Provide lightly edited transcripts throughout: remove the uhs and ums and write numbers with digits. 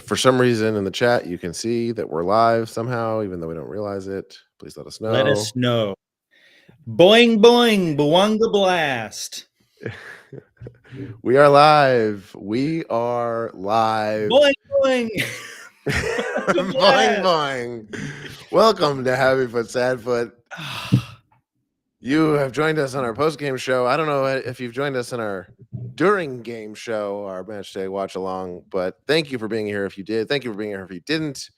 for some reason in the chat you can see that we're live somehow, even though we don't realize it, please let us know. Let us know. Boing, boing, Bawanga blast. We are live. We are live. Boing, boing. Boing, boing. Welcome to Happy Foot, Sad Foot. You have joined us on our post-game show. I don't know if you've joined us in our during game show, our match day watch along, but thank you for being here if you did. Thank you for being here if you didn't.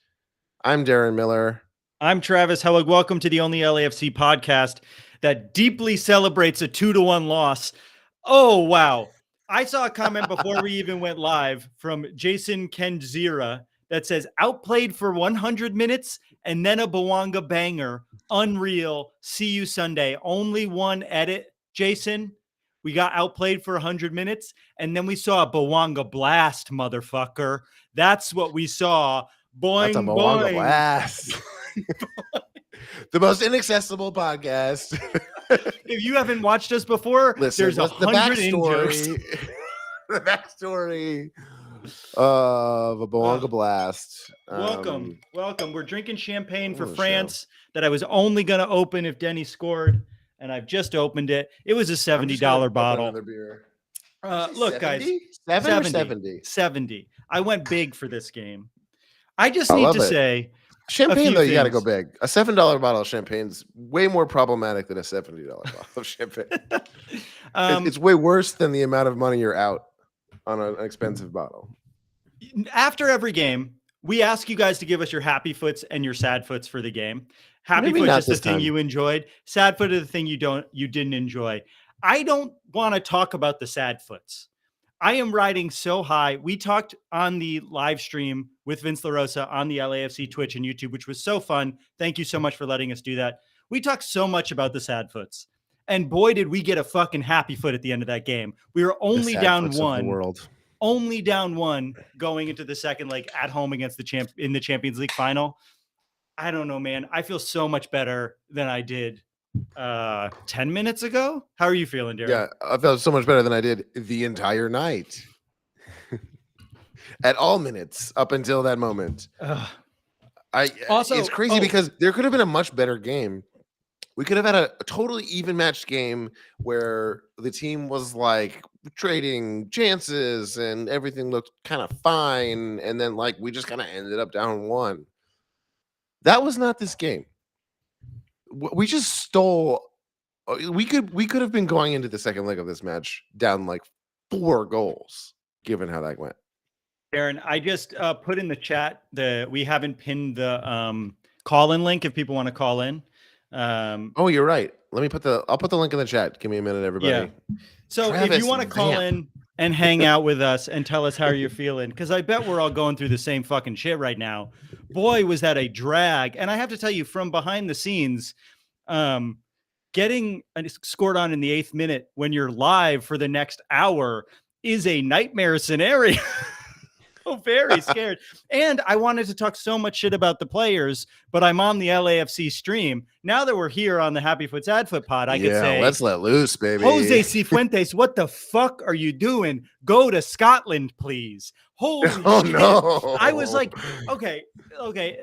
I'm Darren Miller. I'm Travis Hellig. Welcome to the only LAFC podcast that deeply celebrates a 2-1 loss. Oh, wow. I saw a comment before we even went live from Jason Kenzira that says, outplayed for 100 minutes and then a Bawanga banger. Unreal. See you Sunday. Only one edit, Jason. We got outplayed for 100 minutes, and then we saw a Bawanga blast, motherfucker. That's what we saw. Boing, That's a Bawanga boing. blast. The most inaccessible podcast. If you haven't watched us before, listen, there's 100 in-jokes. The backstory of a Bawanga blast. Welcome. We're drinking champagne for France that I was only going to open if Denny scored, and I've just opened it. It was a $70 bottle. Beer. Look, 70? guys. 70. I went big for this game. I just need to say... Champagne, though, you got to go big. A $7 bottle of champagne's way more problematic than a $70 bottle of champagne. It's way worse than the amount of money you're out on an expensive bottle. After every game, we ask you guys to give us your happy foots and your sad foots for the game. Happy foot is the thing you enjoyed. Sad foot is the thing you didn't enjoy. I don't want to talk about the sad foots. I am riding so high. We talked on the live stream with Vince LaRosa on the LAFC Twitch and YouTube, which was so fun. Thank you so much for letting us do that. We talked so much about the sad foots. And boy, did we get a fucking happy foot at the end of that game. We were only down one. Only down one going into the second leg at home against in the Champions League final. I don't know, man. I feel so much better than I did 10 minutes ago. How are you feeling, Darren? Yeah, I felt so much better than I did the entire night. At all minutes up until that moment. It's crazy because there could have been a much better game. We could have had a totally even matched game where the team was like trading chances and everything looked kind of fine, and then like we just kind of ended up down one. That was not this game. We just stole. We could have been going into the second leg of this match down like 4 goals, given how that went. Aaron, I just put in the chat we haven't pinned the call-in link if people want to call in. Oh, you're right. I'll put the link in the chat. Give me a minute, everybody. Yeah. So if you want to call in and hang out with us and tell us how you're feeling, because I bet we're all going through the same fucking shit right now. Boy, was that a drag. And I have to tell you, from behind the scenes, getting scored on in the 8th minute when you're live for the next hour is a nightmare scenario. Oh, very scared. And I wanted to talk so much shit about the players, but I'm on the LAFC stream. Now that we're here on the Happy Foot Sad Foot pod, I could say, let's let loose, baby. Jose Cifuentes, what the fuck are you doing? Go to Scotland, please. Holy shit. No. I was like, okay.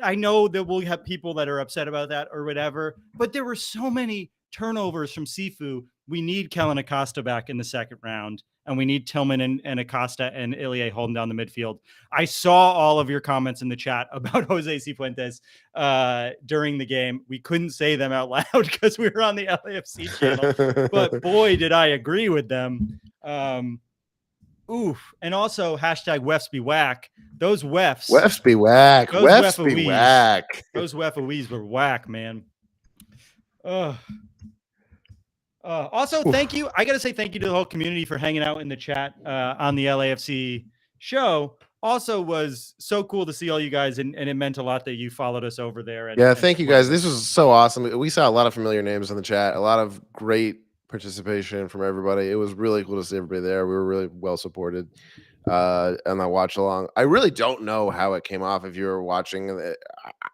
I know that we'll have people that are upset about that or whatever, but there were so many turnovers from Sifu. We need Kellen Acosta back in the second round. And we need Tillman and Acosta and Ilie holding down the midfield. I saw all of your comments in the chat about Jose Cifuentes during the game. We couldn't say them out loud because we were on the LAFC channel. But boy, did I agree with them. Oof. And also hashtag Wefs be whack. Those Wefs. Wefs be whack. Wefs be whack. Those Wefawees were whack, man. Ugh. Also, thank you. I got to say thank you to the whole community for hanging out in the chat on the LAFC show. Also was so cool to see all you guys, and it meant a lot that you followed us over there. Thank you guys. This was so awesome. We saw a lot of familiar names in the chat, a lot of great participation from everybody. It was really cool to see everybody there. We were really well supported and I watch along. I really don't know how it came off if you were watching.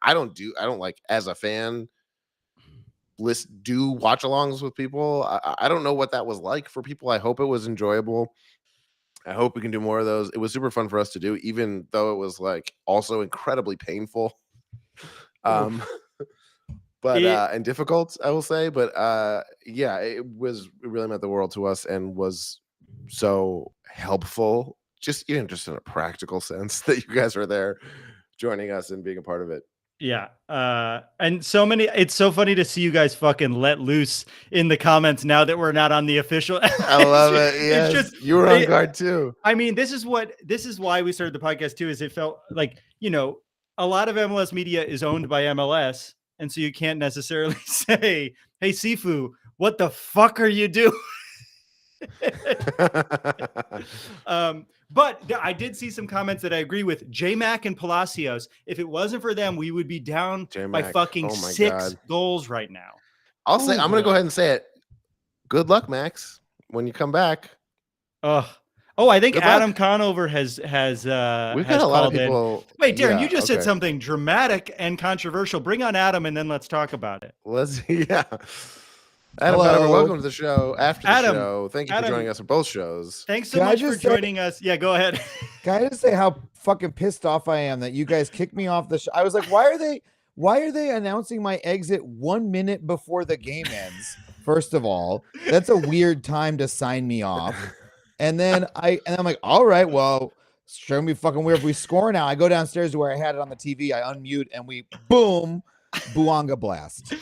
I don't like, as a fan, do watch alongs with people. I don't know what that was like for people. I hope it was enjoyable. I hope we can do more of those. It was super fun for us to do, even though it was like also incredibly painful. And difficult, I will say. But yeah, it really meant the world to us and was so helpful, just in a practical sense, that you guys were there joining us and being a part of it. Yeah. And it's so funny to see you guys fucking let loose in the comments now that we're not on the official. I love it. Yes, you were on guard too. I mean, this is why we started the podcast too, is it felt like, a lot of MLS media is owned by MLS. And so you can't necessarily say, hey, Sifu, what the fuck are you doing? But I did see some comments that I agree with. J-Mac and Palacios, if it wasn't for them, we would be down by fucking 6 goals right now. I'm going to go ahead and say it. Good luck, Max, when you come back. I think Adam Conover has we've got a lot of people. Wait, Darren, you just said something dramatic and controversial. Bring on Adam, and then let's talk about it. Adam Conover, welcome to the show. After the show, thank you for joining us for both shows. Thanks so much for joining us. Yeah, go ahead. Can I just say how fucking pissed off I am that you guys kicked me off the show? I was like, why are they announcing my exit 1 minute before the game ends? First of all, that's a weird time to sign me off. And then I'm like, all right, well, it's showing me fucking weird if we score now. I go downstairs to where I had it on the TV. I unmute and we boom, Bouanga blast.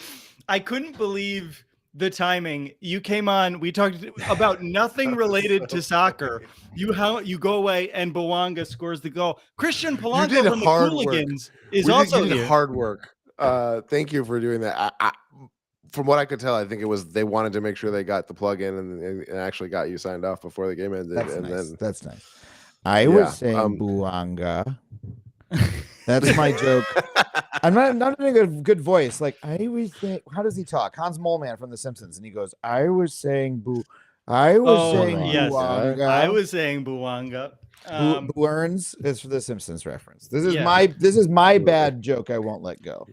I couldn't believe the timing. You came on. We talked about nothing related to soccer. You go away and Bouanga scores the goal. Christian Polanco from the Hooligans is also here. Hard work. Thank you for doing that. From what I could tell, I think it was they wanted to make sure they got the plug in and actually got you signed off before the game ended. That's nice. I was saying Bouanga. That's my joke. I'm not doing a good voice. Like I was saying, how does he talk? Hans Moleman from The Simpsons, and he goes, "I was saying Bouanga." I was saying Bouanga. Boo Earns is for The Simpsons reference. This is my bad joke. I won't let go.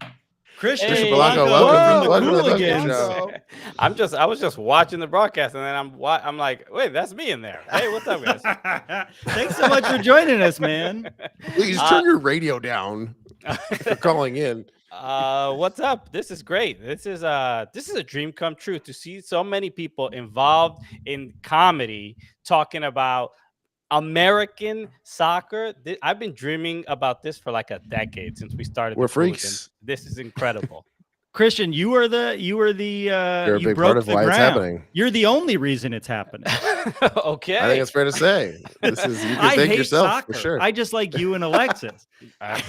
Christian Polanco, welcome to the show. I was just watching the broadcast, and then I'm like, wait, that's me in there. Hey, what's up, guys? Thanks so much for joining us, man. Please turn your radio down for calling in. What's up? This is great. This is a dream come true to see so many people involved in comedy talking about American soccer. I've been dreaming about this for like a decade since we started. We're freaks. This is incredible. Christian, you broke the ground. It's happening. You're the only reason it's happening. Okay. I think it's fair to say. You can thank yourself soccer. For sure. I just like you and Alexis. I'm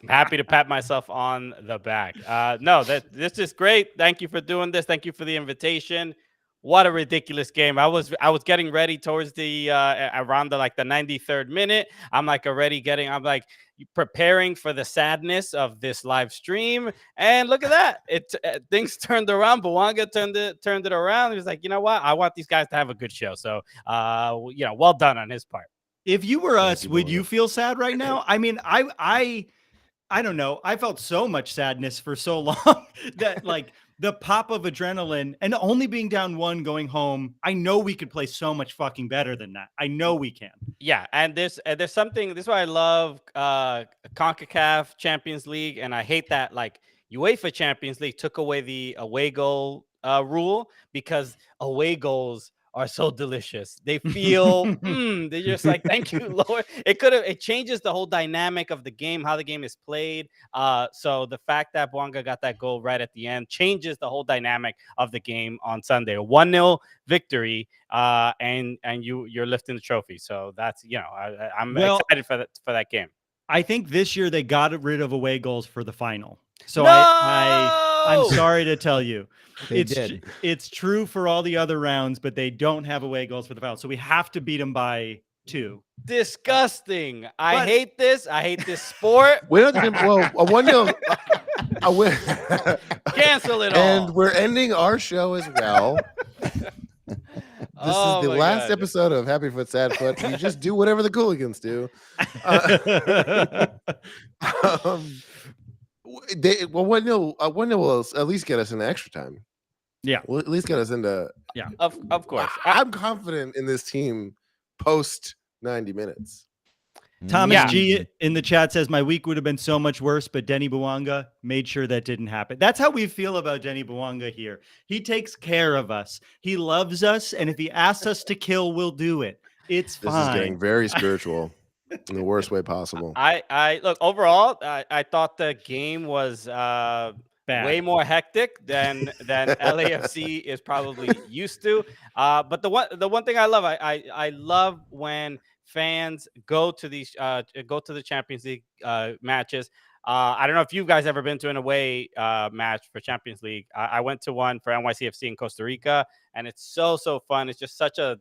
happy to pat myself on the back. This is great. Thank you for doing this. Thank you for the invitation. What a ridiculous game. I was getting ready towards the around the 93rd minute. I'm preparing for the sadness of this live stream. And look at that. Things turned around. Bouanga turned it around. He was like, you know what? I want these guys to have a good show. So well done on his part. If you were us, would you feel sad right now? I mean, I don't know. I felt so much sadness for so long that the pop of adrenaline and only being down 1 going home. I know we could play so much fucking better than that. I know we can. Yeah. And there's something, this is why I love CONCACAF Champions League. And I hate that UEFA Champions League took away the away goal rule, because away goals are so delicious. They feel they're just like, thank you, Lord. It changes the whole dynamic of the game, how the game is played. So the fact that Bouanga got that goal right at the end changes the whole dynamic of the game on Sunday. A 1-0 victory, and you're lifting the trophy. So that's I'm excited for that game. I think this year they got rid of away goals for the final. So no! I'm sorry to tell you. It's true for all the other rounds, but they don't have away goals for the final. So we have to beat them by 2. Disgusting. I hate this. I hate this sport. A 1-0. Cancel it all. And we're ending our show as well. This is the last episode of Happy Foot, Sad Foot. You just do whatever the Hooligans do. 1-0 will at least get us into extra time. Yeah, will at least get us into. Yeah, of course. I'm confident in this team post 90 minutes. Thomas G in the chat says my week would have been so much worse, but Denny Bouanga made sure that didn't happen. That's how we feel about Denny Bouanga here. He takes care of us. He loves us, and if he asks us to kill, we'll do it. It's fine. This is getting very spiritual in the worst way possible. I look overall. I thought the game was way more hectic than LAFC is probably used to. But the one thing I love, I love when fans go to these go to the Champions League matches. I don't know if you guys ever been to an away match for Champions League. I went to one for NYCFC in Costa Rica, and it's so fun. It's just such a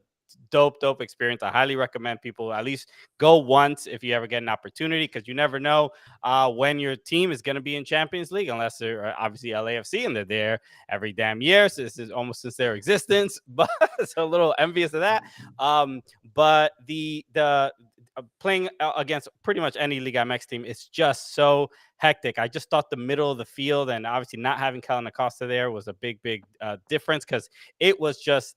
dope experience. I highly recommend people at least go once if you ever get an opportunity, because you never know when your team is going to be in Champions League, unless they're obviously LAFC and they're there every damn year. So this is almost since their existence, but it's a little envious of that. But the playing against pretty much any Liga MX team is just so hectic. I just thought the middle of the field, and obviously not having Kellen Acosta there, was a big difference, because it was just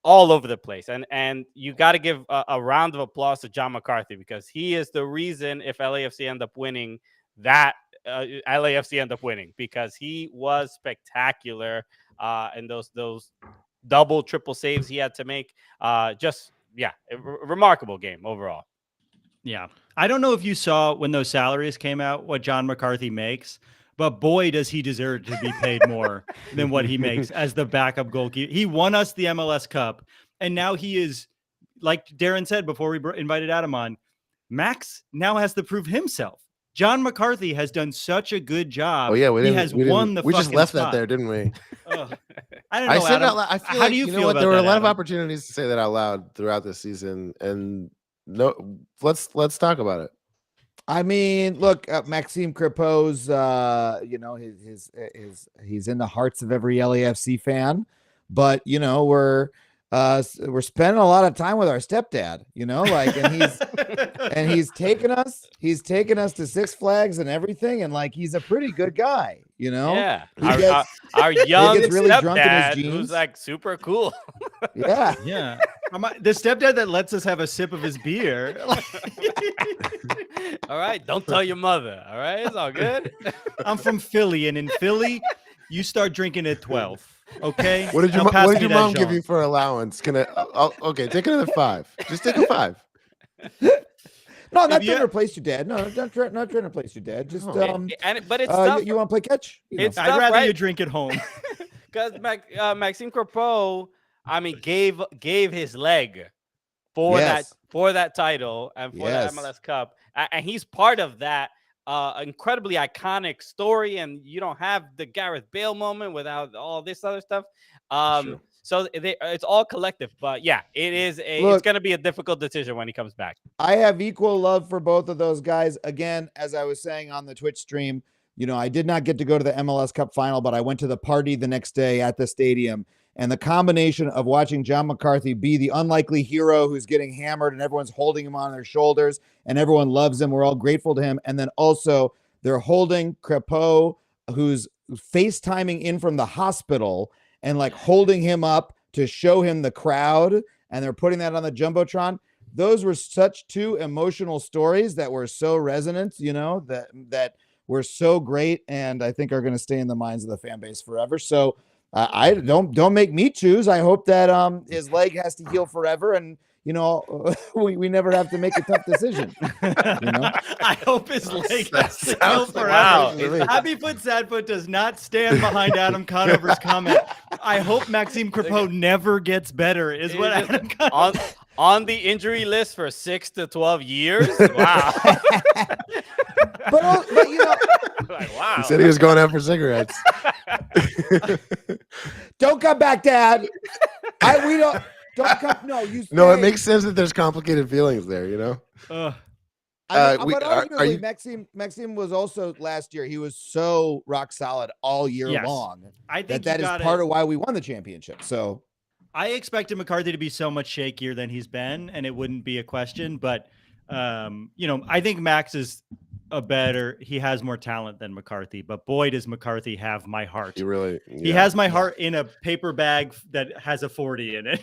all over the place. And you got to give a round of applause to John McCarthy, because he is the reason if LAFC end up winning that LAFC end up winning, because he was spectacular in those double, triple saves he had to make. A remarkable game overall. Yeah. I don't know if you saw when those salaries came out, what John McCarthy makes, but boy, does he deserve to be paid more than what he makes as the backup goalkeeper. He won us the MLS Cup, and now he is, like Darren said before we invited Adam on, Max now has to prove himself. John McCarthy has done such a good job. Oh yeah, he has won the. We just left spot. that there, didn't we? I don't know. I said Adam, out loud. I feel how like do you know feel what? about There were a that, lot of Adam? opportunities to say that out loud throughout this season, and no, let's talk about it. I mean, look, Maxime Crepeau's, he's in the hearts of every LAFC fan, but we're spending a lot of time with our stepdad, and he's taken us to Six Flags and everything, and like he's a pretty good guy, Yeah, he our young gets really drunk in his stepdad, jeans. who's like super cool. Yeah. The stepdad that lets us have a sip of his beer. All right, don't tell your mother. All right, it's all good. I'm from Philly, and in Philly, you start drinking at 12. Okay. What did your mom give you for allowance? Okay, take another 5. Just take a 5. No, I'm not trying to replace your dad. No, not trying to replace your dad. Just but it's tough. You want to play catch? I'd rather you drink at home. Because Maxime Crepeau, I mean, gave his leg for that title and for the MLS Cup, and he's part of that incredibly iconic story. And you don't have the Gareth Bale moment without all this other stuff. Sure. So it's all collective, but yeah, it's going to be a difficult decision when he comes back. I have equal love for both of those guys. Again, as I was saying on the Twitch stream, I did not get to go to the MLS Cup final, but I went to the party the next day at the stadium. And the combination of watching John McCarthy be the unlikely hero who's getting hammered and everyone's holding him on their shoulders and everyone loves him. We're all grateful to him. And then also they're holding Crepeau, who's FaceTiming in from the hospital, and like holding him up to show him the crowd. And they're putting that on the Jumbotron. Those were such two emotional stories that were so resonant, that were so great. And I think are going to stay in the minds of the fan base forever. So I don't make me choose. I hope that his leg has to heal forever, and we never have to make a tough decision. I hope his leg has to heal forever. Wow. Happy Foot Sad Foot does not stand behind Adam Conover's comment. I hope Maxime Crepeau never gets better. Is what Adam on the injury list for 6 to 12 years. Wow. but wow. He said he was going out for cigarettes. Don't come back, Dad. Don't come. No, you. Stay. No, it makes sense that there's complicated feelings there. But arguably, Maxime was also last year. He was so rock solid all year long. I think that is part of why we won the championship. So I expected McCarthy to be so much shakier than he's been, and it wouldn't be a question. But I think Max is he has more talent than McCarthy, but boy, does McCarthy have my heart. He has my heart in a paper bag that has a 40 in it.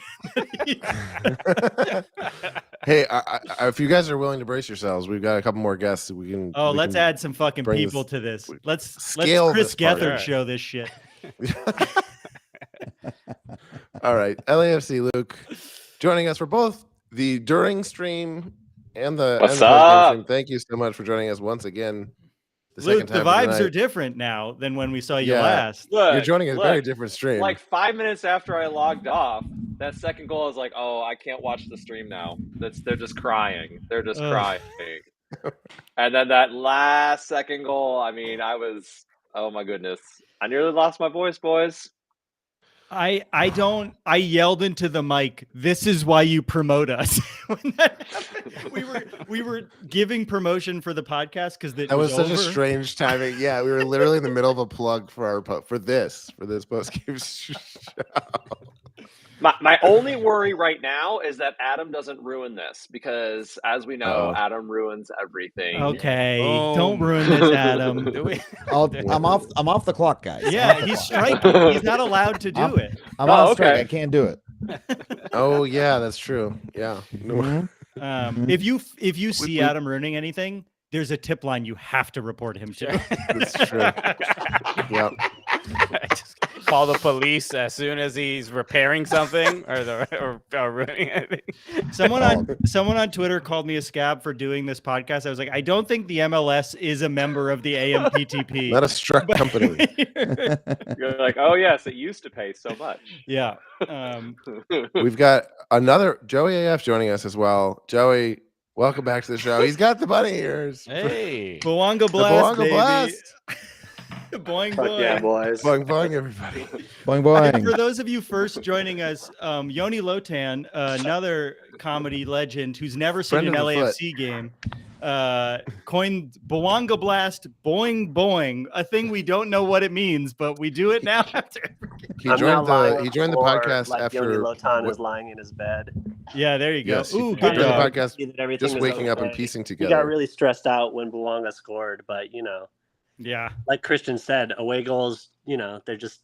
Hey, if you guys are willing to brace yourselves, we've got a couple more guests. Let's add some fucking people to this. Let's Chris Gethard show this shit. All right, LAFC Luke joining us for both the during stream and the stream. Thank you so much for joining us once again. Luke, the vibes are different now than when we saw you last. Look, you're joining a very different stream. Like 5 minutes after I logged off, that second goal, I was like, oh, I can't watch the stream now. They're just crying. They're just crying. And then that last second goal, I mean, oh my goodness. I nearly lost my voice, boys. I yelled into the mic, "This is why you promote us." When that happened, we were giving promotion for the podcast because that was such a strange timing. Yeah, we were literally in the middle of a plug for this post-game show. My only worry right now is that Adam doesn't ruin this because, as we know, Adam ruins everything. Okay, don't ruin this, Adam. I'm off the clock, guys. Yeah, he's striking. He's not allowed to do it. I'm on strike. I can't do it. Oh yeah, that's true. Yeah. Mm-hmm. If you see Adam ruining anything, there's a tip line you have to report him to. That's true. Yep. Just call the police as soon as he's repairing something or ruining anything. Someone on Twitter called me a scab for doing this podcast. I was like, I don't think the MLS is a member of the AMPTP. Not a struck company. You're like, oh yes, it used to pay so much. Yeah. We've got another Joey AF joining us as well. Joey, welcome back to the show. He's got the bunny ears. Hey. Bawanga Blast, baby. Blast. Boing, boing. Yeah, boys. Boing, boing, everybody. Boing, boing. And for those of you first joining us, Yoni Lotan, another comedy legend who's never seen an LAFC game, coined Bawanga Blast, boing, boing, a thing we don't know what it means, but we do it now. He joined the podcast after Yoni Lotan is lying in his bed. Yeah, there you go. Yes, Ooh, good job. Podcast, just waking up and piecing together. He got really stressed out when Bawanga scored, but yeah, like Christian said, away goals, they just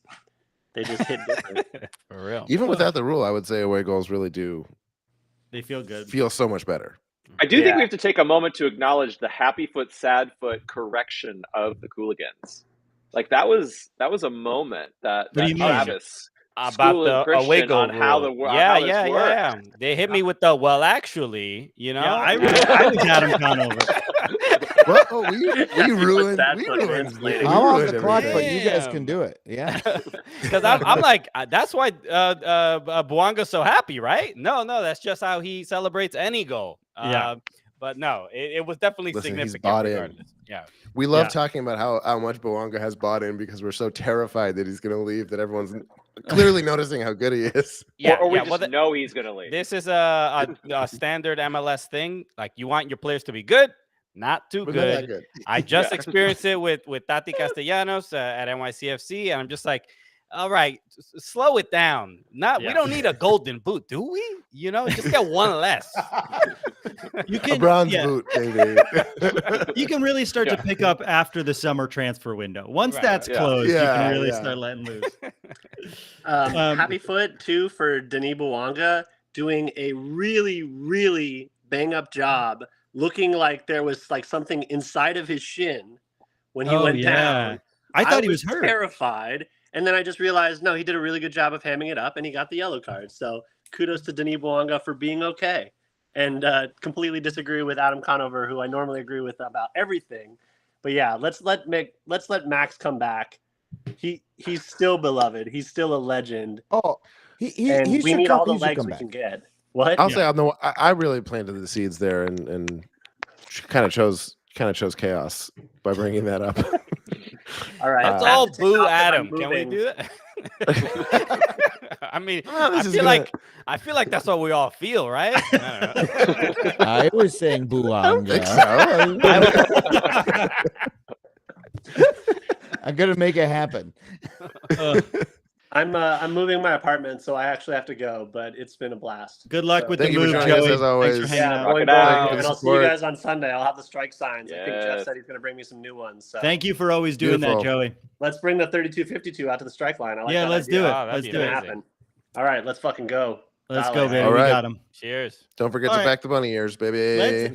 hit different. For real. Even without the rule, I would say away goals really do. They feel good. Feel so much better. I do think we have to take a moment to acknowledge the happy foot, sad foot correction of the Cooligans. Like that was a moment that Travis about the away goal on how the yeah. They hit me with the actually, Yeah, I was Adam Conover. What? Oh, we ruined. I'm off the clock, but you guys can do it. Yeah. Because I'm like, that's why Bwanga's so happy, right? No, that's just how he celebrates any goal. But no, it was definitely significant. He's bought in. Yeah. We love talking about how much Bawanga has bought in because we're so terrified that he's going to leave that everyone's clearly noticing how good he is. Yeah, or we just know he's going to leave. This is a standard MLS thing. Like you want your players to be good. Not too good. I just experienced it with Tati Castellanos at NYCFC, and I'm just like, all right, slow it down. We don't need a golden boot, do we? Just get one less. You can a bronze boot, baby. You can really start to pick up after the summer transfer window. Once that's closed, you can really start letting loose. Happy foot too for Denis Bawanga doing a really, really bang up job. Looking like there was like something inside of his shin when he went down. I thought he was hurt. Terrified. And then I just realized, no, he did a really good job of hamming it up and he got the yellow card. So kudos to Denis Bawanga for being okay. And completely disagree with Adam Conover, who I normally agree with about everything. But yeah, let's let Max come back. He's still beloved. He's still a legend. Oh, we need all the legs we can get. What? I'll say I really planted the seeds there and kind of chose chaos by bringing that up. All right, that's all boo Adam. Can we do that? I mean, I feel like that's what we all feel, right? I was saying boo. I don't think so. I'm gonna make it happen. I'm moving my apartment, so I actually have to go. But it's been a blast. Good luck with Thank the you for move, joining us, Joey. as always. Thanks for hanging out. Rock it Going out. and I'll see you guys on Sunday. I'll have the strike signs. I think Jeff said he's going to bring me some new ones. So Thank you for always doing that, Joey. let's bring the 3252 out to the strike line. I like that let's idea. do it. Oh, that'd Let's be do it. Happen. All right, let's fucking go. Let's Dollar. go, baby. All We right. got him. Cheers. Don't forget All to right. back the bunny ears, baby. Let's,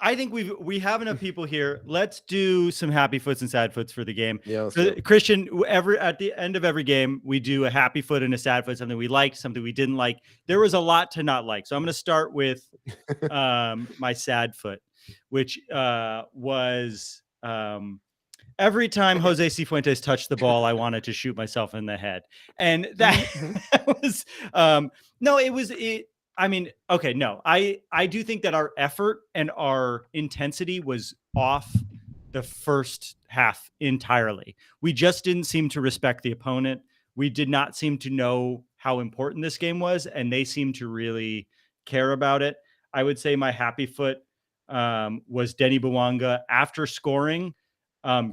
I think we have enough people here. Let's do some happy foots and sad foots for the game. Yeah, let's So, go. Christian, at the end of every game, we do a happy foot and a sad foot, something we liked, something we didn't like. There was a lot to not like. So I'm going to start with my sad foot, which was every time Jose Cifuentes touched the ball, I wanted to shoot myself in the head. And that was I mean, okay, no, I do think that our effort and our intensity was off the first half entirely. We just didn't seem to respect the opponent. We did not seem to know how important this game was, and they seemed to really care about it. I would say my happy foot was Denny Bouanga after scoring,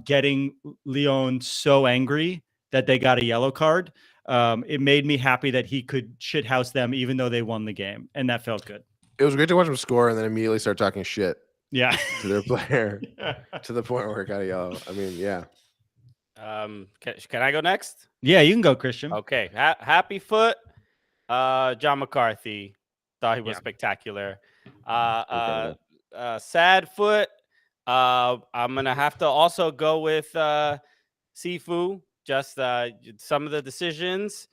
getting León so angry that they got a yellow card. It made me happy that he could shithouse them even though they won the game, and that felt good. It was great to watch them score and then immediately start talking shit Yeah. to their player to the point where it got a yellow. I mean, yeah. Can I go next? Yeah, you can go, Christian. Okay. Happy foot. John McCarthy thought he was spectacular. Sad foot. I'm gonna have to also go with Sifu. Just some of the decisions,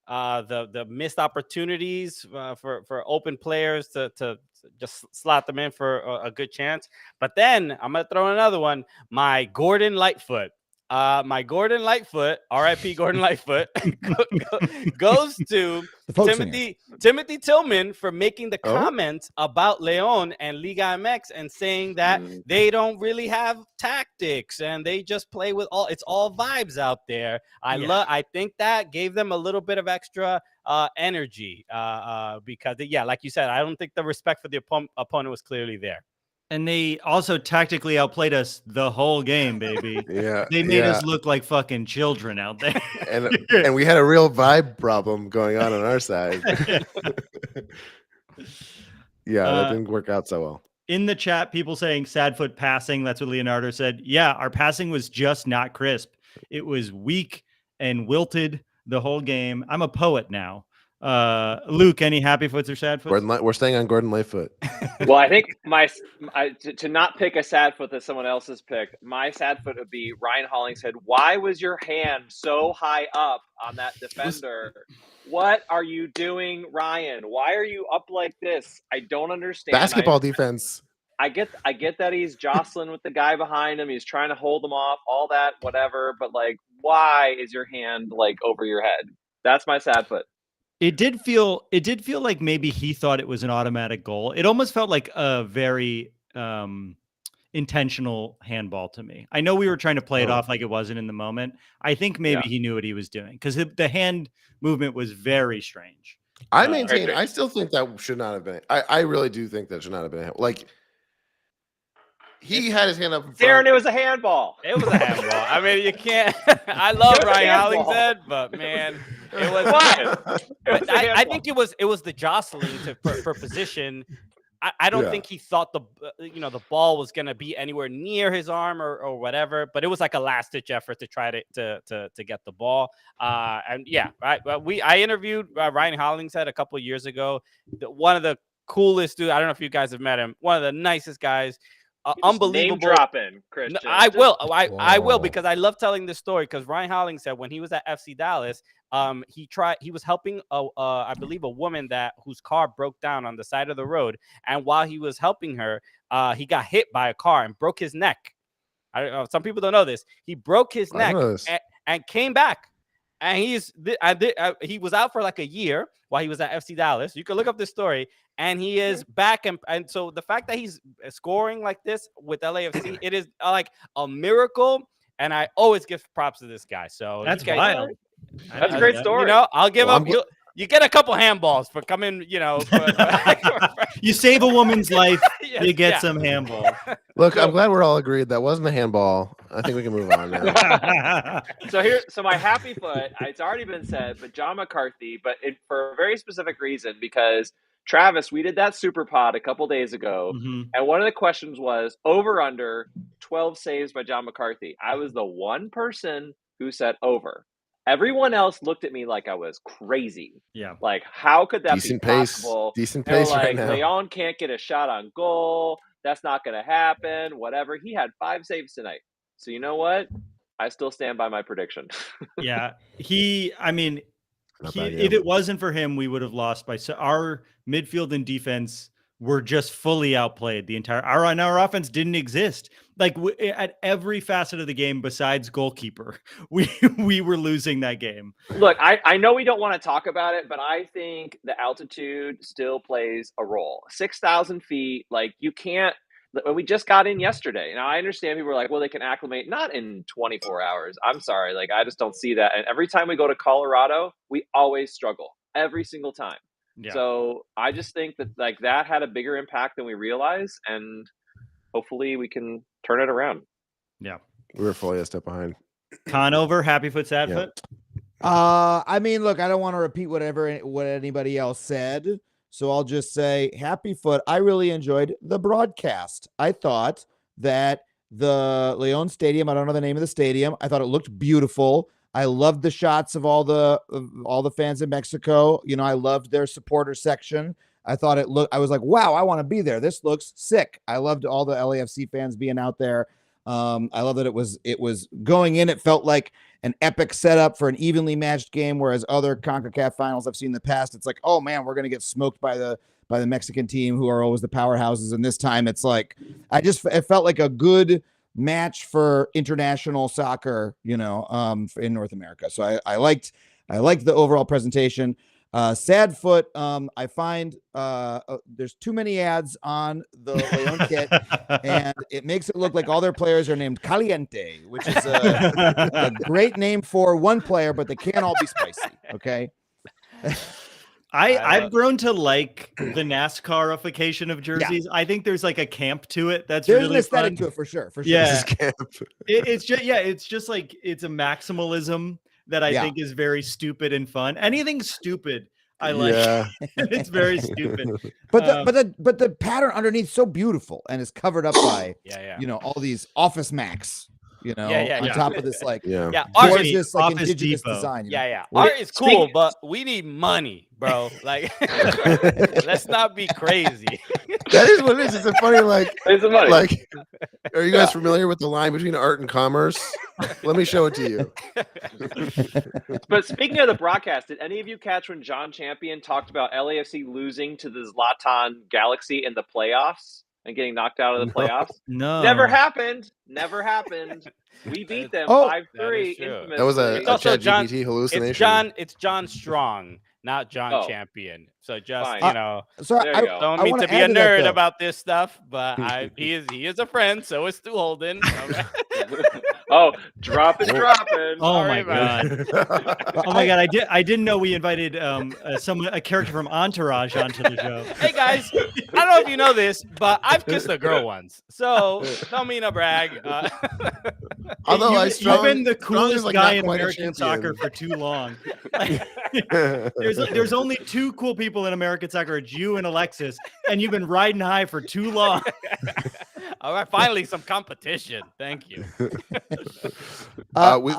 the missed opportunities for open players to just slot them in for a good chance. But then I'm gonna throw in another one. My Gordon Lightfoot. My Gordon Lightfoot, R.I.P. Gordon Lightfoot, goes to Timothy Tillman for making the comment about León and Liga MX and saying that they don't really have tactics and they just play with it's all vibes out there. I think that gave them a little bit of extra energy because like you said, I don't think the respect for the opponent was clearly there. And they also tactically outplayed us the whole game, baby. Yeah. They made us look like fucking children out there. And we had a real vibe problem going on our side. That didn't work out so well. In the chat, people saying sad foot passing. That's what Leonardo said. Yeah, our passing was just not crisp. It was weak and wilted the whole game. I'm a poet now. Luke, any happy foots or sad foots? We're staying on Gordon Lightfoot. Well, I think to not pick a sad foot that someone else has picked, my sad foot would be Ryan Hollingshead. Why was your hand so high up on that defender? What are you doing, Ryan? Why are you up like this? I don't understand. Basketball defense. I get that he's jostling with the guy behind him. He's trying to hold him off, all that, whatever. But why is your hand over your head? That's my sad foot. It did feel like maybe he thought it was an automatic goal. It almost felt like a very intentional handball to me. I know we were trying to play it off like it wasn't in the moment. I think maybe he knew what he was doing because the hand movement was very strange. I maintain. I still think that should not have been. I really do think that should not have been. He had his hand up in front. Darren, it was a handball. It was a handball. I mean, you can't. I love Ryan Hollingshead, but man, it was. What? I think it was the jostling for position. I don't think he thought the ball was gonna be anywhere near his arm or whatever. But it was like a last ditch effort to try to get the ball. I interviewed Ryan Hollingshead a couple of years ago. One of the coolest dude. I don't know if you guys have met him. One of the nicest guys. Unbelievable. Name dropping, Christian. I will because I love telling this story because Ryan Hollingshead, when he was at FC Dallas, he was helping I believe a woman whose car broke down on the side of the road, and while he was helping her, he got hit by a car and broke his neck. I don't know, some people don't know this. He broke his neck and came back. And he was out for like a year while he was at FC Dallas. You can look up this story, and he is back. And so the fact that he's scoring like this with LAFC, it is like a miracle. And I always give props to this guy. So that's wild. That's a great story. I'll give him. You get a couple handballs for coming. You save a woman's life. You get some handball. Look, I'm glad we're all agreed that wasn't a handball. I think we can move on now. So my happy foot, it's already been said, but John McCarthy, but for a very specific reason, because Travis, we did that super pod a couple days ago, and one of the questions was over under 12 saves by John McCarthy. I was the one person who said over. Everyone else looked at me like I was crazy. Yeah. Like, how could that Decent be pace. possible? Decent They were pace right like, now. León can't get a shot on goal. That's not going to happen. Whatever. He had 5 saves tonight. So you know what? I still stand by my prediction. Yeah. If bad, it wasn't for him, we would have lost by our midfield and defense were just fully outplayed the entire our offense didn't exist. Like at every facet of the game besides goalkeeper, we were losing that game. Look, I know we don't want to talk about it, but I think the altitude still plays a role. 6,000 feet, like you can't. We just got in yesterday. Now I understand people are like, well, they can acclimate. Not in 24 hours. I'm sorry, like I just don't see that. And every time we go to Colorado, we always struggle every single time. Yeah. So I just think that like that had a bigger impact than we realize, and hopefully we can turn it around. Yeah, we were fully a step behind. Conover, happy foot, sad foot. I mean, look, I don't want to repeat what anybody else said, so I'll just say happy foot. I really enjoyed the broadcast. I thought that the León Stadium, I don't know the name of the stadium, I thought it looked beautiful. I loved the shots of all the fans in Mexico. You know, I loved their supporter section. I thought I was like, wow, I want to be there. This looks sick. I loved all the LAFC fans being out there. I love that it was going in. It felt like an epic setup for an evenly matched game, whereas other CONCACAF finals I've seen in the past, it's like, oh man, we're going to get smoked by the Mexican team who are always the powerhouses. And this time it's like, it felt like a good match for international soccer, you know, in North America. So I liked the overall presentation. Sad foot. I find there's too many ads on the León kit, and it makes it look like all their players are named Caliente, which is a great name for one player, but they can't all be spicy. Okay. I've grown to like the NASCARification of jerseys. Yeah. I think there's like a camp to it. There's really an aesthetic to it for sure. Yeah. It's just like it's a maximalism that I think is very stupid and fun. Anything stupid, I like. Yeah. It's very stupid. But the pattern underneath so beautiful and is covered up by you know, all these Office Max. You know, on top of this, like, gorgeous, like indigenous design. You know? Art is cool, but we need money, bro. Like, let's not be crazy. That is what it is. It's a funny, like, are you guys familiar with the line between art and commerce? Let me show it to you. But speaking of the broadcast, did any of you catch when John Champion talked about LAFC losing to the Zlatan Galaxy in the playoffs? And getting knocked out of the playoffs? No. Never happened. We beat them 5-3. That was a ChatGPT hallucination. It's John Strong, not John Champion. So just, you know, so I don't mean to be a nerd about this stuff, but he is a friend. So is Stu Holden. Oh, dropping. Oh my god! Oh my god! I didn't know we invited a character from Entourage onto the show. Hey guys, I don't know if you know this, but I've kissed a girl once, so don't mean to brag. Although you've been the coolest guy in American soccer for too long. There's only two cool people in American soccer, it's you and Alexis, and you've been riding high for too long. All right, finally some competition. Thank you. I want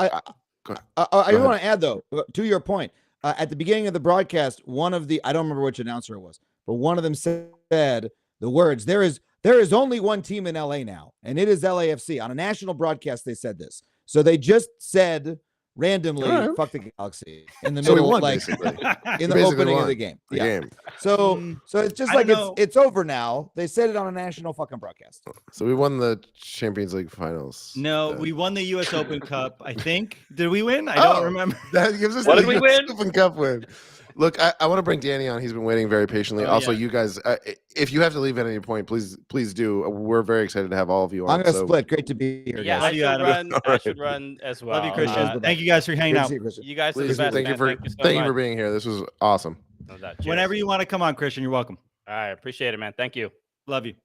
to add though, to your point, at the beginning of the broadcast, I don't remember which announcer it was, but one of them said the words, there is only one team in LA now, and it is LAFC. On a national broadcast, they said this. So they just said randomly, fuck the Galaxy in the middle, won, like in the opening of the game. So it's just like it's over now. They said it on a national fucking broadcast. So we won the Champions League finals. No, we won the US Open Cup, I think. Did we win? I don't remember. That gives us what did we win? Open Cup win. Look, I want to bring Danny on. He's been waiting very patiently. You guys, if you have to leave at any point, please do. We're very excited to have all of you on. I'm going to split. Great to be here. Yeah, I should run as well. Love you, Christian. Thank you guys for hanging out. You guys are the best. Thank you for being here. This was awesome. Whenever you want to come on, Christian, you're welcome. All right, appreciate it, man. Thank you. Love you.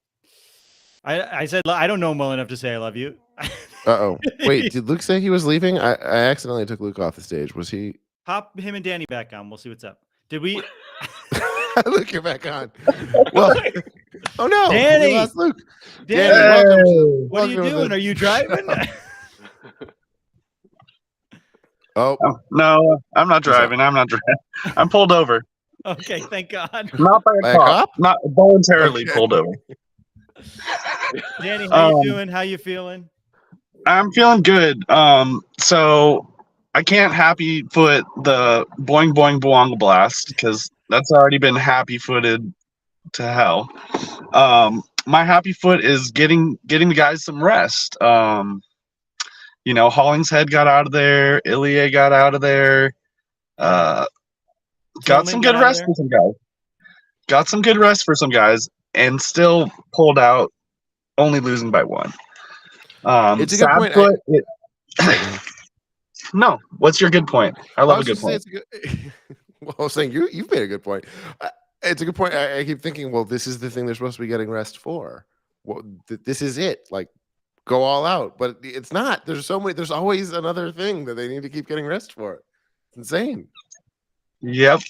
I said I don't know him well enough to say I love you. Uh-oh. Wait, did Luke say he was leaving? I accidentally took Luke off the stage. Was he? Pop him and Danny back on. We'll see what's up. Did we? Luke, you're back on. Well, oh no, Danny! we lost Luke. Danny, welcome. What are you doing? Are you driving? Oh no, I'm not driving. I'm not driving. I'm pulled over. Okay, thank God. Not by a cop. Not voluntarily pulled over. Danny, how you doing? How you feeling? I'm feeling good. So I can't happy foot the boing boing boonga blast because that's already been happy footed to hell. My happy foot is getting the guys some rest. You know, Hollingshead got out of there, Ilie got out of there. Got some good rest for some guys. Got some good rest for some guys, and still pulled out, only losing by 1. It's a good point. No, what's your good point? I love a good point. Well, I was saying you've made a good point. It's a good point. I keep thinking, well, this is the thing they're supposed to be getting rest for. Well, this is it. Like, go all out, but it's not. There's so many. There's always another thing that they need to keep getting rest for. It's insane. Yep.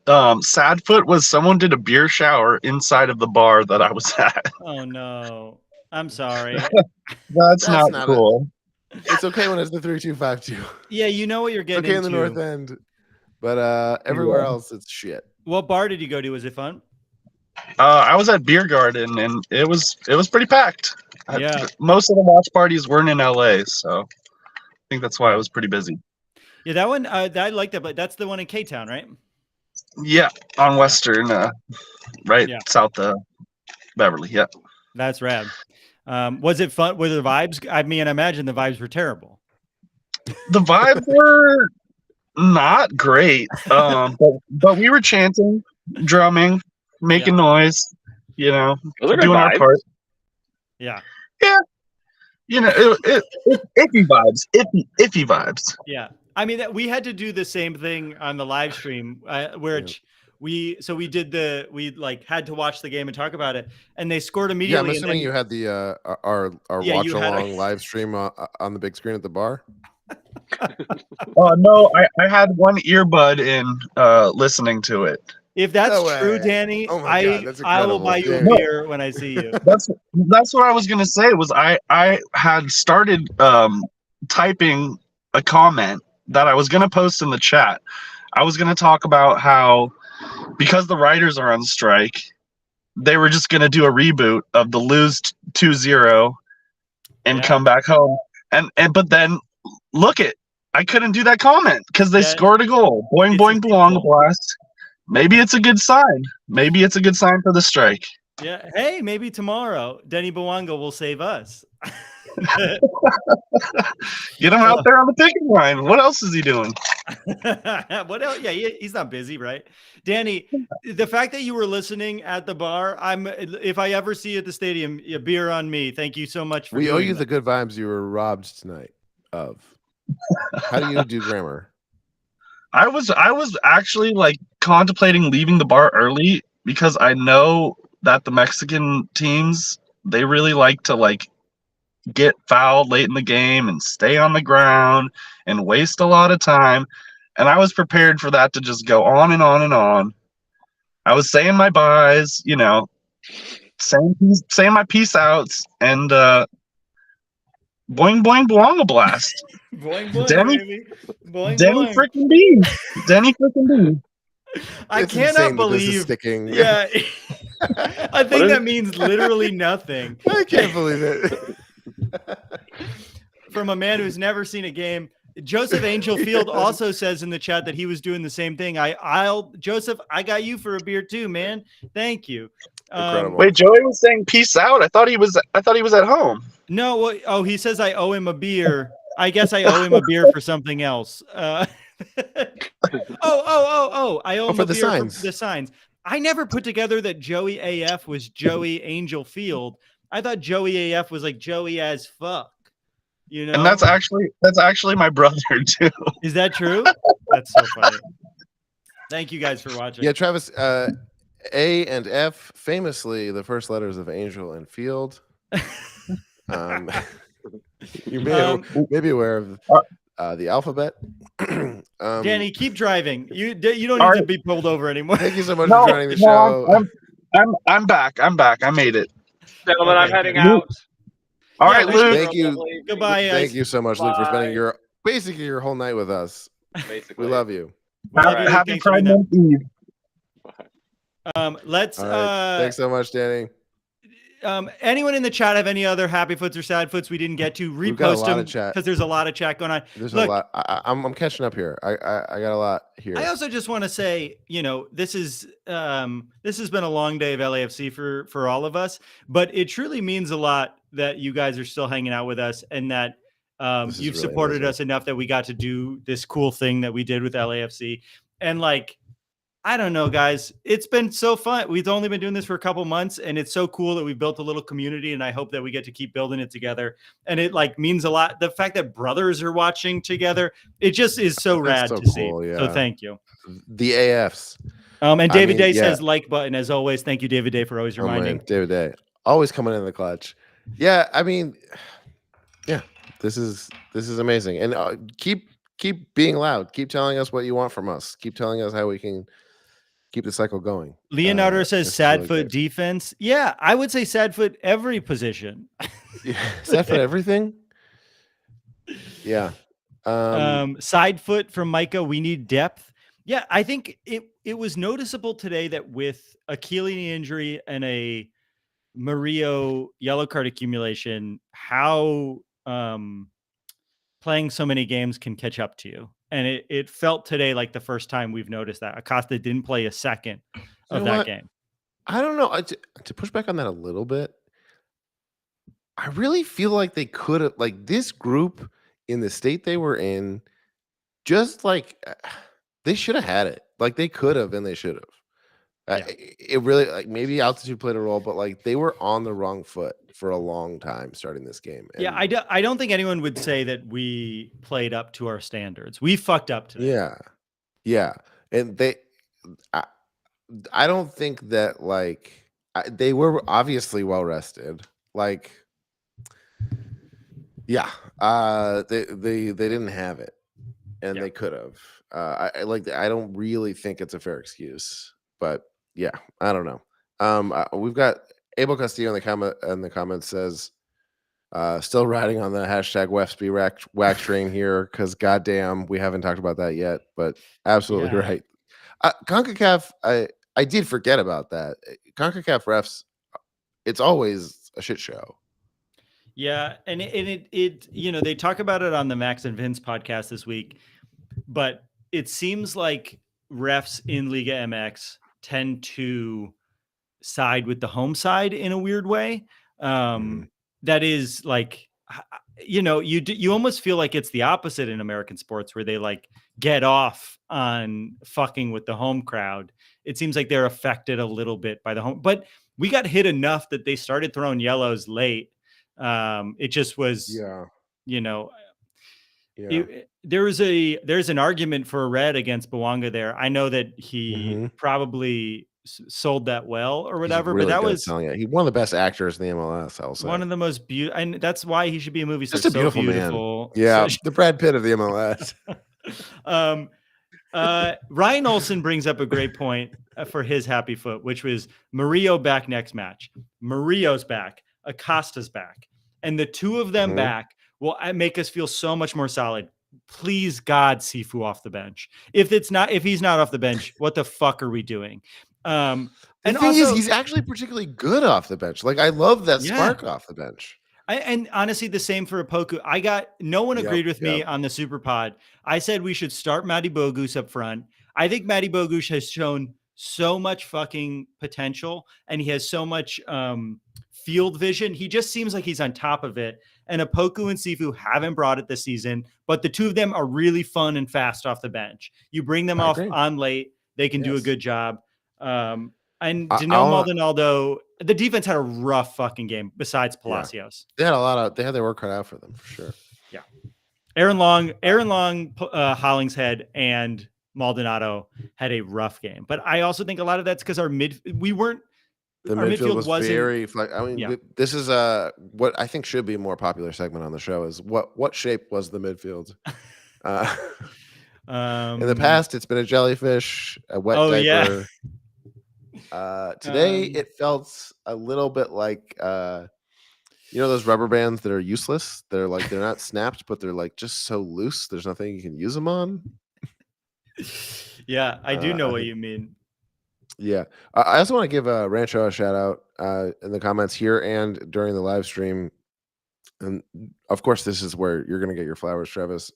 Sadfoot was someone did a beer shower inside of the bar that I was at. Oh no, I'm sorry. That's not cool. It's okay when it's the 3252. Yeah, you know what you're getting. Okay, in the North End, but everywhere else it's shit. What bar did you go to? Was it fun? I was at Beer Garden, and it was pretty packed. Yeah. Most of the watch parties weren't in LA, so I think that's why it was pretty busy. Yeah, that one I like that, but that's the one in K-Town, right? Yeah, on Western, south of Beverly. Yeah, that's rad. Was it fun? Were the vibes? I mean, I imagine the vibes were terrible. The vibes were not great, but we were chanting, drumming, making noise. You know, doing our part. Yeah. You know, iffy vibes. Iffy vibes. Yeah. I mean, we had to do the same thing on the live stream, we had to watch the game and talk about it, and they scored immediately. Yeah, I'm assuming you had the our watch along live stream on the big screen at the bar. No, I had one earbud in listening to it. If that's true, Danny, I will buy you a beer when I see you. That's what I was gonna say. Was I had started typing a comment that I was gonna post in the chat. I was gonna talk about how because the writers are on strike, they were just gonna do a reboot of the lose 2-0 and come back home. But then look it, I couldn't do that comment because they scored a goal. Boing boing boing blast. Maybe it's a good sign. Maybe it's a good sign for the strike. Yeah. Hey, maybe tomorrow Denny Bwanga will save us. Get him out there on the picking line. What else is he doing? What else? Yeah, he's not busy, right? Danny, the fact that you were listening at the bar, if I ever see you at the stadium, a beer on me. Thank you so much for we owe you the good vibes you were robbed tonight of. How do you do grammar? I was actually like contemplating leaving the bar early because I know that the Mexican teams, they really like to like get fouled late in the game and stay on the ground and waste a lot of time. And I was prepared for that to just go on and on and on. I was saying my byes, you know, saying my peace outs, and boing boing boing blast. Boing boing, Denny, baby. Boing, Denny boing. freaking B. Denny freaking B. I cannot believe. Sticking. Yeah. I think that means literally nothing. I can't believe it. From a man who's never seen a game. Joseph Angelfield also says in the chat that he was doing the same thing. Joseph, I got you for a beer too, man. Thank you. Wait, Joey was saying peace out. I thought he was at home. No, he says I owe him a beer. I guess I owe him a beer for something else. I owe him a beer for the signs. I never put together that Joey AF was Joey Angelfield. I thought Joey AF was like Joey as fuck. You know, and that's actually my brother too. Is that true? That's so funny. Thank you guys for watching. Yeah, Travis. A and F, famously the first letters of Angel and Field. You may be aware of the alphabet. Danny, keep driving. You don't need to be pulled over anymore. Thank you so much for joining the show. I'm back. I made it. Gentlemen, I'm heading out. All right, Luke. Thank you. Goodbye. Thank you so much, Luke, for spending basically your whole night with us. Basically, we love you. Happy Pride Month Eve. Let's. Thanks so much, Danny. Anyone in the chat have any other happy foots or sad foots we didn't get to? Repost them because there's a lot of chat going on. There's a lot. I'm catching up here. I got a lot here. I also just want to say, this has been a long day of LAFC for all of us, but it truly means a lot that you guys are still hanging out with us and that you've really supported us enough that we got to do this cool thing that we did with LAFC. And I don't know, guys. It's been so fun. We've only been doing this for a couple months, and it's so cool that we've built a little community, and I hope that we get to keep building it together. And it means a lot. The fact that brothers are watching together, it just is so rad to see. Yeah. So thank you. The AFs. And David Day says like button as always. Thank you, David Day, for always reminding. David Day, always coming in the clutch. Yeah, I mean, yeah, this is amazing, and keep being loud. Keep telling us what you want from us. Keep telling us how we can keep the cycle going. Leonardo says sad really foot defense. Yeah, I would say sad foot every position. Sad foot everything. Yeah. Side foot from Micah. We need depth. Yeah, I think it was noticeable today that with a Chiellini injury and a Murillo yellow card accumulation, how playing so many games can catch up to you. And it felt today like the first time we've noticed that Acosta didn't play a second of that game. I don't know. To push back on that a little bit, I really feel like they could have, this group in the state they were in, just they should have had it. They could have and they should have. Yeah. It really, maybe altitude played a role, but they were on the wrong foot for a long time starting this game. And yeah, I don't think anyone would say that we played up to our standards. We fucked up today. Yeah. And I don't think that they were obviously well rested. Yeah, they didn't have it, and they could have. I don't really think it's a fair excuse, but yeah, I don't know. We've got Abel Castillo in the comments says, still riding on the hashtag WEFSB whack train here because goddamn, we haven't talked about that yet, but absolutely right. CONCACAF, I did forget about that. CONCACAF refs, it's always a shit show. Yeah, and it they talk about it on the Max and Vince podcast this week, but it seems like refs in Liga MX tend to side with the home side in a weird way. That is you almost feel like it's the opposite in American sports where they get off on fucking with the home crowd. It seems like they're affected a little bit by the home, but we got hit enough that they started throwing yellows late. It just was, there's an argument for a red against Bouanga there. I know that he probably sold that well or whatever, really, but that was he's one of the best actors in the MLS. I'll say one of the most beautiful, and that's why he should be a movie star. Just a beautiful man. Yeah, the Brad Pitt of the MLS. Ryan Olsen brings up a great point for his happy foot, which was Murillo back next match. Murillo's back. Acosta's back. And the two of them back will make us feel so much more solid. Please, God, Sifu off the bench. If he's not off the bench, what the fuck are we doing? And the thing is, he's actually particularly good off the bench. I love that spark off the bench. And honestly, the same for Opoku. No one agreed with me on the Super Pod. I said we should start Matty Bogus up front. I think Matty Bogus has shown so much fucking potential, and he has so much field vision. He just seems like he's on top of it. And Opoku and Sifu haven't brought it this season, but the two of them are really fun and fast off the bench. You bring them off on late, they can do a good job. And Danilo Maldonado, the defense had a rough fucking game besides Palacios. They had their work cut out for them for sure. Yeah. Aaron Long, Hollingshead, and Maldonado had a rough game. But I also think a lot of that's because we weren't The midfield was very. I mean, this is what I think should be a more popular segment on the show. Is what shape was the midfield? In the past, it's been a jellyfish, a wet diaper. Today, it felt a little bit like those rubber bands that are useless. They're not snapped, but they're like just so loose. There's nothing you can use them on. Yeah, I do know what you mean. Yeah, I also want to give Rancho a shout out in the comments here and during the live stream. And of course, this is where you're going to get your flowers, Travis.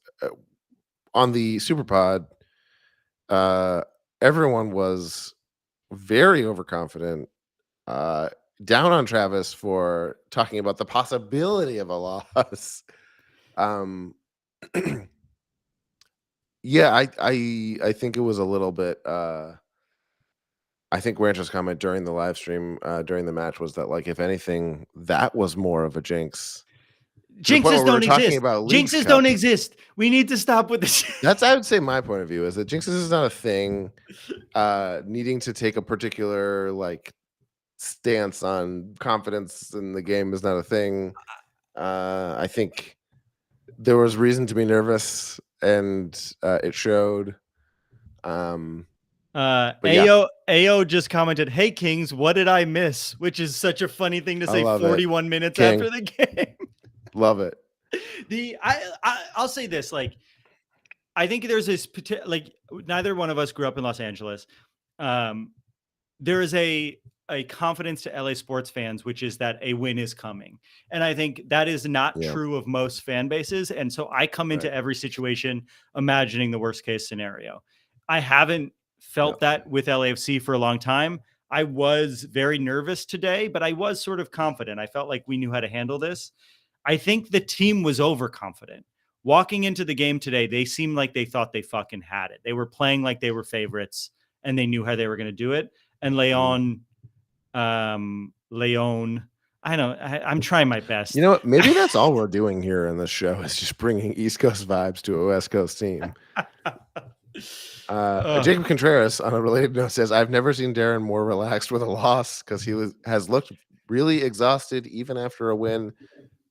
On the Superpod, everyone was very overconfident, down on Travis for talking about the possibility of a loss. Yeah, I think it was a little bit. I think Rancho's comment during the live stream during the match was that, like, if anything, that was more of a jinx. Jinxes don't exist. Jinxes don't exist. We need to stop with this. That's, I would say, my point of view is that jinxes is not a thing. Needing to take a particular stance on confidence in the game is not a thing. I think there was reason to be nervous, and it showed. Ao just commented, "Hey Kings, what did I miss?" Which is such a funny thing to say 41 minutes after the game. Love it. I'll say this, I think there's this neither one of us grew up in Los Angeles. There is a confidence to LA sports fans, which is that a win is coming. And I think that is not true of most fan bases. And so I come into every situation imagining the worst case scenario. I haven't felt that with LAFC for a long time. I was very nervous today, but I was sort of confident. I felt like we knew how to handle this. I think the team was overconfident. Walking into the game today, they seemed like they thought they fucking had it. They were playing like they were favorites, and they knew how they were going to do it. And León, I know, I'm trying my best. You know what? Maybe that's all we're doing here in this show is just bringing East Coast vibes to a West Coast team. Jacob Contreras, on a related note, says, "I've never seen Darren more relaxed with a loss because he has looked really exhausted even after a win."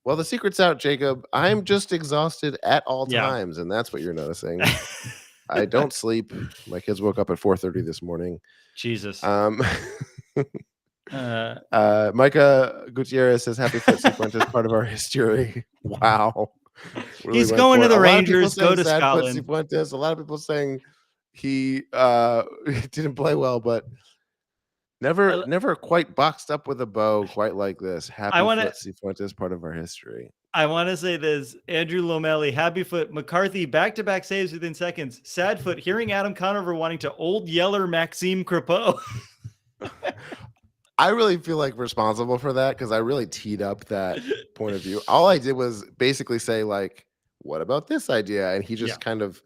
Well, the secret's out, Jacob. I'm just exhausted at all times, and that's what you're noticing. I don't sleep. My kids woke up at 4:30 this morning. Jesus. Micah Gutierrez says, "Happy foot sequence is part of our history." Wow. Really he's going to the Rangers, go to Scotland. A lot of people saying he didn't play well, but never quite boxed up with a bow quite like this. Happy foot sequence is part of our history. I want to say this. Andrew Lomelli, happy foot. McCarthy, back-to-back saves within seconds. Sad foot, hearing Adam Conover wanting to old yeller Maxime Crepeau. I really feel responsible for that because I really teed up that point of view. All I did was basically say, what about this idea? And he just kind of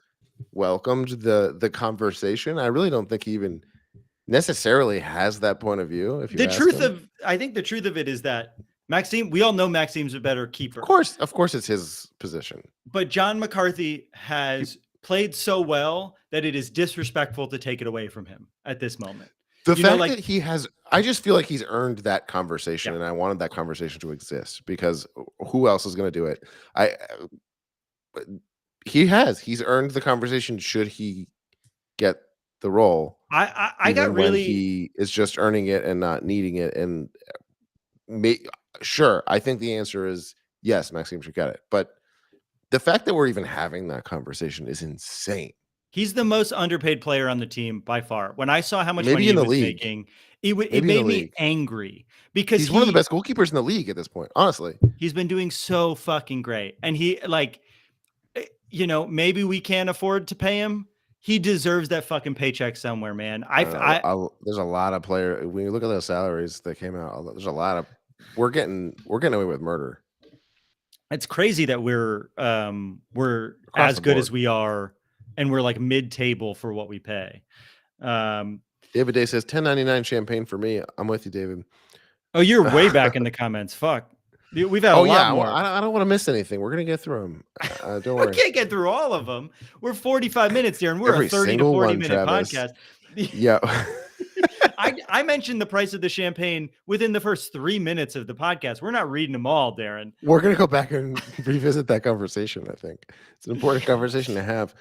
welcomed the conversation. I really don't think he even necessarily has that point of view. I think the truth of it is that Maxime, we all know Maxime's a better keeper. Of course it's his position. But John McCarthy has played so well that it is disrespectful to take it away from him at this moment. The fact that he has, I just feel like he's earned that conversation, and I wanted that conversation to exist because who else is going to do it? He's earned the conversation. Should he get the role? I got really. He is just earning it and not needing it, and sure, I think the answer is yes. Maxime should get it, but the fact that we're even having that conversation is insane. He's the most underpaid player on the team by far. When I saw how much money he was making, it made me angry because he's one of the best goalkeepers in the league at this point. Honestly, he's been doing so fucking great, and he maybe we can't afford to pay him. He deserves that fucking paycheck somewhere, man. There's a lot of players. When you look at those salaries that came out, there's a lot of. We're getting away with murder. It's crazy that we're as good as we are. And we're mid-table for what we pay. David Day says $10.99 champagne for me. I'm with you, David. Oh, you're way back in the comments. Fuck. We've had a lot more. I don't want to miss anything. We're going to get through them. Don't worry. We can't get through all of them. We're 45 minutes here, and we're a 30 to 40 minute podcast. Yeah. I mentioned the price of the champagne within the first 3 minutes of the podcast. We're not reading them all, Darren. We're going to go back and revisit that conversation. I think it's an important conversation to have.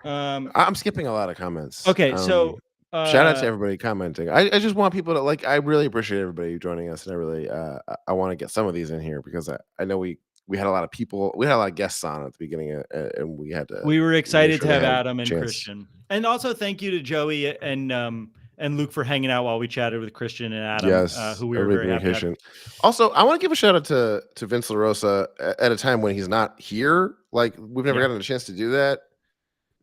I'm skipping a lot of comments. Okay, so shout out to everybody commenting. I just want people to I really appreciate everybody joining us, and I really I want to get some of these in here because I know we had a lot of people, we had a lot of guests on at the beginning, and we were excited to have Adam and Christian, and also thank you to Joey and Luke for hanging out while we chatted with Christian and Adam. Yes, who we were very happy to have. Also, I want to give a shout out to Vince LaRosa at a time when he's not here. Like we've never gotten a chance to do that.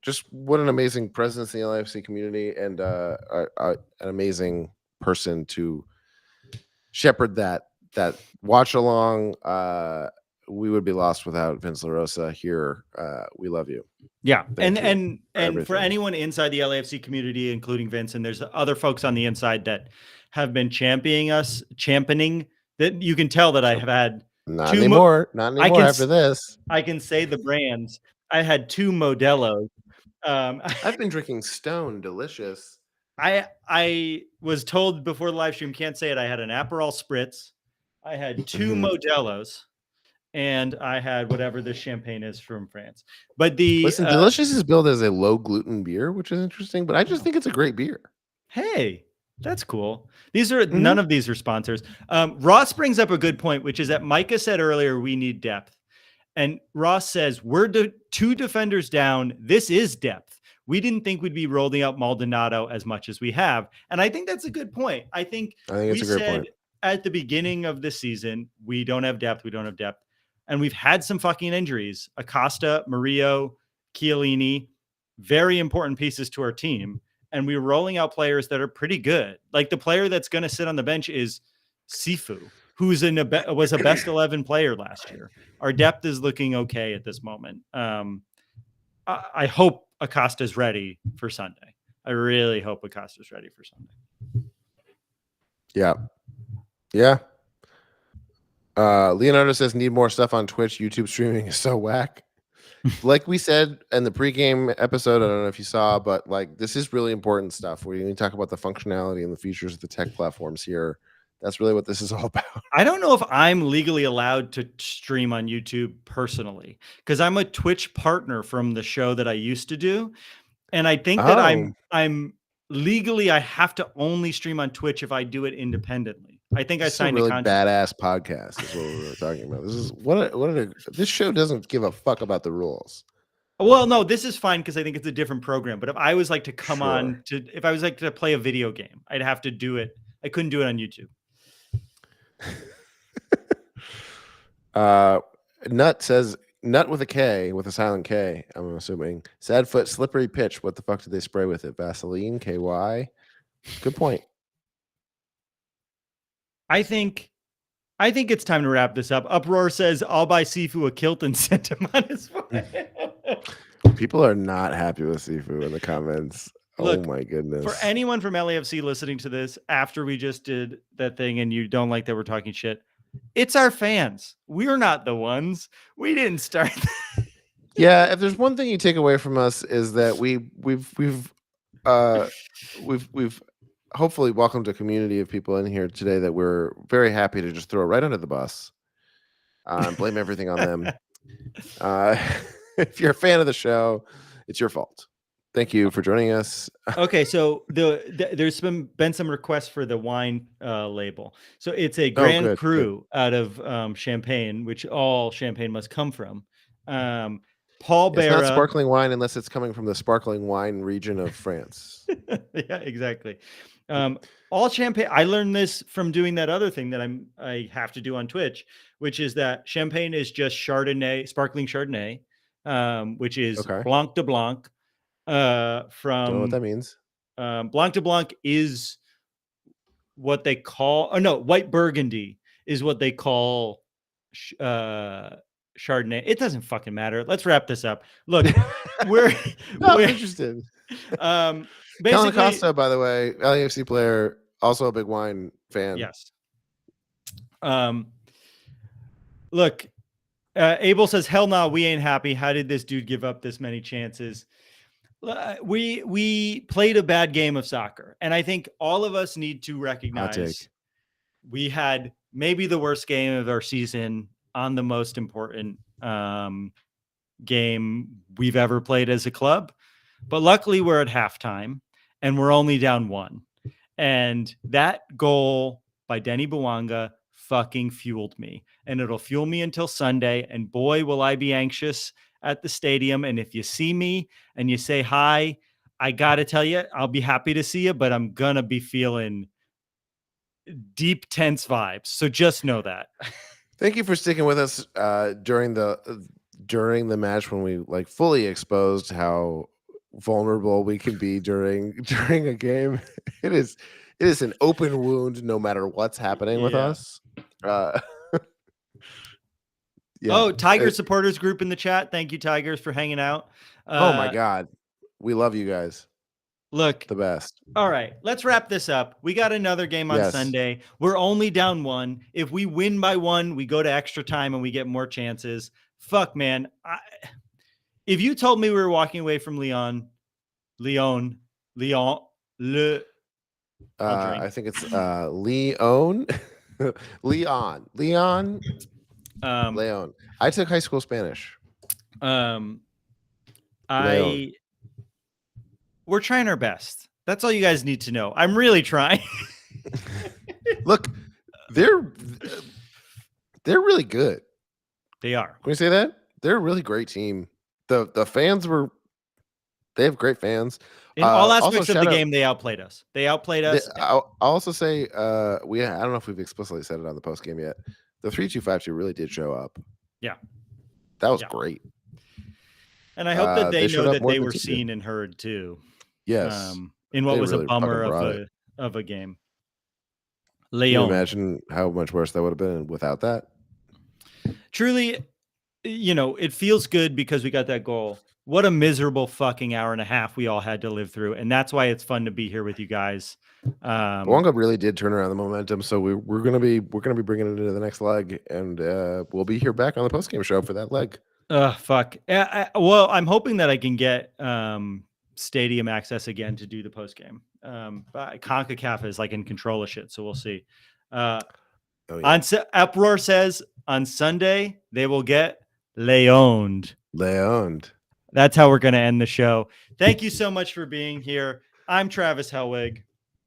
Just what an amazing presence in the LAFC community, and an amazing person to shepherd that watch along. We would be lost without Vince LaRosa here. We love you. Yeah. And for anyone inside the LAFC community, including Vince, and there's other folks on the inside that have been championing that you can tell that I have had not anymore after this. I can say the brands. I had 2 Modelos. I've been drinking Stone, delicious. I was told before the live stream, can't say it. I had an Aperol Spritz. I had 2 Modelos. And I had whatever this champagne is from France. But Delicious is billed as a low gluten beer, which is interesting, but I just think it's a great beer. Hey, that's cool. These are none of these are sponsors. Ross brings up a good point, which is that Micah said earlier, we need depth. And Ross says, we're 2 defenders down. This is depth. We didn't think we'd be rolling out Maldonado as much as we have. And I think that's a good point. I think it's a great point. At the beginning of the season, we don't have depth. And we've had some fucking injuries. Acosta, Murillo, Chiellini, very important pieces to our team. And we're rolling out players that are pretty good. Like the player that's going to sit on the bench is Sifu, who's was a best 11 player last year. Our depth is looking okay at this moment. I hope Acosta's ready for Sunday. I really hope Acosta's ready for Sunday. Yeah. Yeah. Leonardo says need more stuff on Twitch. YouTube streaming is so whack. Like we said in the pregame episode, I don't know if you saw, but like this is really important stuff. We need to talk about the functionality and the features of the tech platforms here. That's really what this is all about. I don't know if I'm legally allowed to stream on YouTube personally, because I'm a Twitch partner from the show that I used to do. And I think that I'm legally, I have to only stream on Twitch if I do it independently. I think I signed a really badass podcast is what we were talking about. This is this show doesn't give a fuck about the rules. Well, no, this is fine because I think it's a different program. But if I was like to come on to, if I was like to play a video game, I'd have to do it. I couldn't do it on YouTube. Nut says nut with a K, with a silent K. I'm assuming sad foot, slippery pitch. What the fuck did they spray with it? Vaseline, KY. Good point. I think it's time to wrap this up. Uproar says, I'll buy Sifu a kilt and send him on his way. People are not happy with Sifu in the comments. Look, oh my goodness. For anyone from LAFC listening to this after we just did that thing and you don't like that we're talking shit, it's our fans. We're not the ones. We didn't start that. Yeah, if there's one thing you take away from us is that we've hopefully welcomed a community of people in here today that we're very happy to just throw right under the bus and blame everything on them. If you're a fan of the show, it's your fault. Thank you for joining us. Okay, so there's been some requests for the wine label. So it's a Grand Cru out of Champagne, which all champagne must come from. Paul Barra. It's not sparkling wine unless it's coming from the sparkling wine region of France. Yeah, exactly. All champagne. I learned this from doing that other thing that I have to do on Twitch, which is that champagne is just Chardonnay, sparkling Chardonnay, which is Blanc de Blanc. Don't know what that means. Blanc de Blanc is what they call, white Burgundy is what they call Chardonnay. It doesn't fucking matter. Let's wrap this up. Look, we're interested. Kellen Acosta, by the way, LAFC player, also a big wine fan. Yes. Look, Abel says, hell no, we ain't happy. How did this dude give up this many chances? We played a bad game of soccer, and I think all of us need to recognize we had maybe the worst game of our season on the most important game we've ever played as a club. But luckily we're at halftime and we're only down 1. And that goal by Denny Bouanga fucking fueled me, and it'll fuel me until Sunday. And boy, will I be anxious at the stadium. And if you see me and you say hi, I got to tell you, I'll be happy to see you, but I'm going to be feeling deep, tense vibes. So just know that. Thank you for sticking with us during the match when we like fully exposed how vulnerable we can be during a game. It is an open wound no matter what's happening with us. Tiger supporters group in the chat. Thank you, Tigers, for hanging out. Oh my God. We love you guys. Look, the best. All right, let's wrap this up. We got another game on Sunday. We're only down 1. If we win by 1, we go to extra time and we get more chances. Fuck, man. If you told me we were walking away from León, I think it's León. León. I took high school Spanish. We're trying our best. That's all you guys need to know. I'm really trying. Look, they're really good. They are. Can we say that? They're a really great team. The fans they have great fans. In all aspects of the game, they outplayed us. I'll also say I don't know if we've explicitly said it on the post game yet. The 3-2-5-2 really did show up. Yeah. That was great. And I hope that they know that they were seen and heard too. Yes. In what was really a bummer of a game. León. Can you imagine how much worse that would have been without that? Truly, it feels good because we got that goal. What a miserable fucking hour and a half we all had to live through. And that's why it's fun to be here with you guys. Bouanga really did turn around the momentum. So we're gonna be bringing it into the next leg, and we'll be here back on the post-game show for that leg. Fuck. Well, I'm hoping that I can get stadium access again to do the post game. CONCACAF is like in control of shit, so we'll see. Uproar says on Sunday they will get León. That's how we're going to end the show. Thank you so much for being here. I'm Travis Helwig.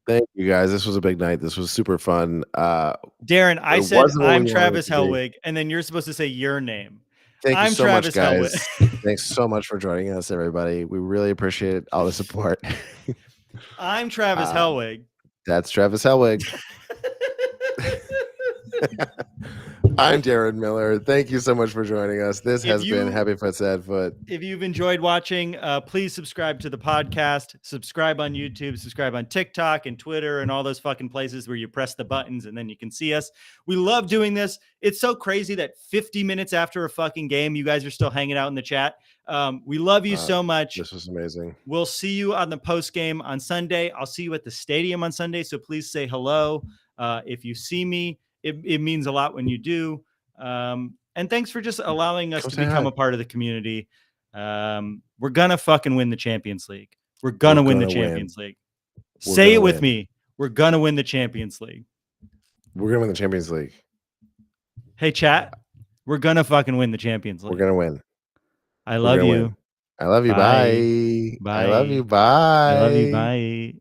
Thank you guys. This was a big night. This was super fun. Darren, I said I'm Travis Helwig, and then you're supposed to say your name. Thank you so much, guys. Thanks so much for joining us, everybody. We really appreciate all the support. I'm Travis Helwig. That's Travis Helwig. I'm Darren Miller. Thank you so much for joining us. This has been Happy Foot, Sad Foot. If you've enjoyed watching, please subscribe to the podcast. Subscribe on YouTube. Subscribe on TikTok and Twitter and all those fucking places where you press the buttons and then you can see us. We love doing this. It's so crazy that 50 minutes after a fucking game, you guys are still hanging out in the chat. We love you so much. This was amazing. We'll see you on the post game on Sunday. I'll see you at the stadium on Sunday, so please say hello. If you see me, it means a lot when you do. And thanks for just allowing us to become a part of the community. We're going to fucking win the Champions League. We're going to win the Champions League. Say it with me. We're going to win the Champions League. We're going to win the Champions League. Hey, chat. We're going to fucking win the Champions League. We're going to win. I love you. I love you. Bye. Bye. I love you. Bye. I love you. Bye.